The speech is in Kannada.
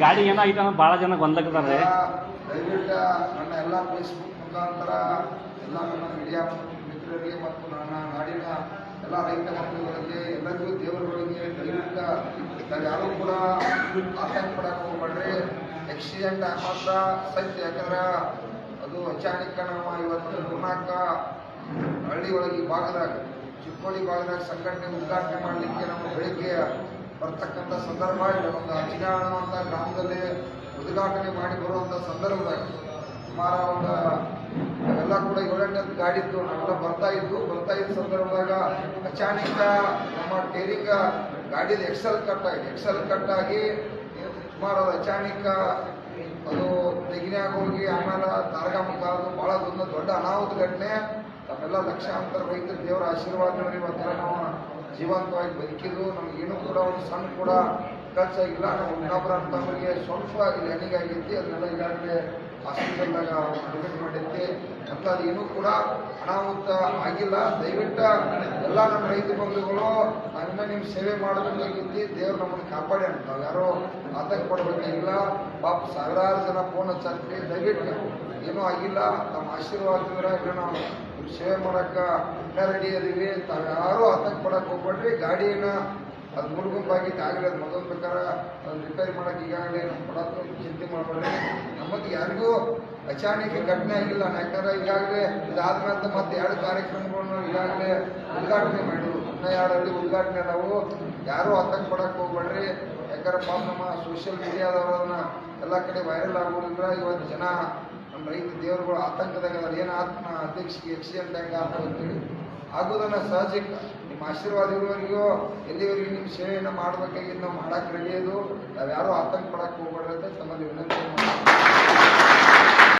ಗಾಡಿ ಏನಾಗಿತ್ತು ಅನ್ನೋದು ಭಾಳ ಜನ ಗೊಂದಲಕ್ಕಿದ್ದಾರೆ. ದಯವಿಟ್ಟು ನನ್ನ ಎಲ್ಲ ಫೇಸ್ಬುಕ್ ಮುಖಾಂತರ ಎಲ್ಲ ನನ್ನ ಮೀಡಿಯಾ ಮಿತ್ರರಿಗೆ ಮತ್ತು ನನ್ನ ನಾಡಿನ ಎಲ್ಲ ರೈತ ಬಂಧುಗಳಿಗೆ ಎಲ್ಲರಿಗೂ ದೇವರುಗಳಿಗೆ ದಯವಿಟ್ಟು ನಾವು ಯಾರೂ ಕೂಡ ಆತಂಕ ಪಡಕ್ಕೆ ಹೋಗ್ಬೇಡ್ರಿ. ಆಕ್ಸಿಡೆಂಟ್ ಮಾತ್ರ ಸತ್ಯ, ಯಾಕಂದ್ರೆ ಅದು ಅಚಾನಕ ನಾವು ಇವತ್ತು ಗುಣಾಕ ಹಳ್ಳಿ ಒಳಗೆ ಈ ಭಾಗದಾಗ ಚಿಕ್ಕೋಡಿ ಭಾಗದಾಗ ಸಂಘಟನೆ ಉದ್ಘಾಟನೆ ಮಾಡಲಿಕ್ಕೆ ನಮ್ಮ ಬೆಳಿಗ್ಗೆ ಬರ್ತಕ್ಕಂಥ ಸಂದರ್ಭ ಇದೆ. ಒಂದು ಅಚಿನ ಅನ್ನುವಂಥ ಗ್ರಾಮದಲ್ಲಿ ಉದ್ಘಾಟನೆ ಮಾಡಿ ಬರುವಂಥ ಸಂದರ್ಭದಾಗ ಸುಮಾರು ಒಂದು ಎಲ್ಲ ಕೂಡ 7-8 ಗಾಡಿ ಇದ್ದು ನಾವೆಲ್ಲ ಬರ್ತಾ ಇದ್ದ ಸಂದರ್ಭದಾಗ ಅಚಾನಕ ನಮ್ಮ ಟೇರಿಂಗ್ ಗಾಡಿದು ಎಕ್ಸೆಲ್ ಕಟ್ ಆಗಿ ಸುಮಾರು ಅದು ಅಚಾನಕ ಅದು ತೆಗಿನ್ಯಾಗ ಹೋಗಿ ಆಮೇಲೆ ತಾರಗಾಮುಖ ಅದು ಭಾಳ ದೊಡ್ಡ ಅನಾಹುತ ಘಟನೆ. ತಮ್ಮೆಲ್ಲ ಲಕ್ಷಾಂತರ ರೈತರು ದೇವರ ಆಶೀರ್ವಾದ ಇವತ್ತೆಲ್ಲ ನಾವು ಜೀವಂತವಾಗಿ ಬದುಕಿದ್ದು. ನಮಗೇನು ಕೂಡ ಒಂದು ಸಣ್ಣ ಕೂಡ ಖರ್ಚಾಗಿಲ್ಲ. ನಾವು ಇನ್ನೊಬ್ಬರ ಅಂತವರಿಗೆ ಸ್ವಲ್ಪ ಇಲ್ಲಿ ಹಣಿಗಾಗೈತಿ, ಅದನ್ನೆಲ್ಲ ಈಗಾಗಲೇ ಹಾಸ್ಪಿಟಲ್ದಾಗ ಅಡ್ಮಿಟ್ ಮಾಡೈತಿ ಅಂತ ಅದೇನೂ ಕೂಡ ಅನಾಹುತ ಆಗಿಲ್ಲ. ದಯವಿಟ್ಟು ಎಲ್ಲ ನಮ್ಮ ರೈತ ಬಂಧುಗಳು ನಾವಿನ್ನ ನಿಮ್ಮ ಸೇವೆ ಮಾಡಬೇಕಾಗಿತ್ತು. ದೇವ್ರು ನಮ್ಮನ್ನು ಕಾಪಾಡ್ಯಾನ, ನಾವು ಯಾರೋ ಆತಂಕ ಪಡಬೇಕಾಗಿಲ್ಲ. ಪಾಪ ಸಾವಿರಾರು ಜನ ಫೋನ್ ಹಚ್ಚಾಕ್ರಿ, ದಯವಿಟ್ಟು ಏನೂ ಆಗಿಲ್ಲ. ನಮ್ಮ ಆಶೀರ್ವಾದದಿಂದ ಇಲ್ಲ ನಾವು ಸೇವೆ ಮಾಡೋಕ್ಕೆ ರೆಡಿ ಅದೀವಿ. ತಾವು ಯಾರೂ ಆತಂಕ ಪಡಕ್ಕೆ ಹೋಗ್ಬೇಡ್ರಿ. ಗಾಡಿನ ಅದು ಮುಳುಗುಂಪಾಗಿತ್ತು, ಆಗಲಿ ಅದು ಮೊದಲು ಪ್ರಕಾರ ಅದು ರಿಪೇರಿ ಮಾಡೋಕೆ ಈಗಾಗಲೇ ನಮ್ಮ ಕೊಡೋದು ಚಿಂತೆ ಮಾಡಬೇಡ್ರಿ. ನಮ್ಮದು ಯಾರಿಗೂ ಅಚಾನಕ ಘಟನೆ ಆಗಿಲ್ಲ. ಯಾಕಂದ್ರೆ ಈಗಾಗಲೇ ಇದಾದ್ಮೇಲೆ ಮತ್ತೆ 2 ಕಾರ್ಯಕ್ರಮಗಳನ್ನು ಈಗಾಗಲೇ ಉದ್ಘಾಟನೆ ಮಾಡಿದ್ರು. ಇನ್ನೂ 2 ಹಳ್ಳಿ ಉದ್ಘಾಟನೆ ನಾವು ಯಾರೂ ಆತಂಕ ಪಡಕ್ಕೆ ಹೋಗ್ಬೇಡ್ರಿ. ಯಾಕಂದ್ರೆ ಪಾಪ ನಮ್ಮ ಸೋಷಿಯಲ್ ಮೀಡಿಯಾದವ್ರನ್ನ ಎಲ್ಲ ಕಡೆ ವೈರಲ್ ಆಗೋದ್ರಿಂದ ಇವತ್ತು ಜನ ನಮ್ಮ ರೈತ ದೇವರುಗಳು ಆತಂಕದಾಗ ಏನು ಆತ್ಮ ಅಧ್ಯಕ್ಷಿಗೆ ಆಕ್ಸಿಡೆಂಟ್ ಹೆಂಗೆ ಅಂತೇಳಿ ಆಗೋದನ್ನು ಸಹಜಿಕ. ನಿಮ್ಮ ಆಶೀರ್ವಾದ ಇರುವವರೆಗೂ ಎಲ್ಲಿವರೆಗೂ ನಿಮ್ಮ ಸೇವೆಯನ್ನು ಮಾಡಬೇಕಾಗಿ ನಾವು ಮಾಡಕ್ಕೆ ರೆಡಿ ಅದು. ನಾವು ಯಾರೂ ಆತಂಕ ಪಡಕ್ಕೆ ಹೋಗ್ಬೇಡ್ರಿ ಅಂತ ತಮ್ಮಲ್ಲಿ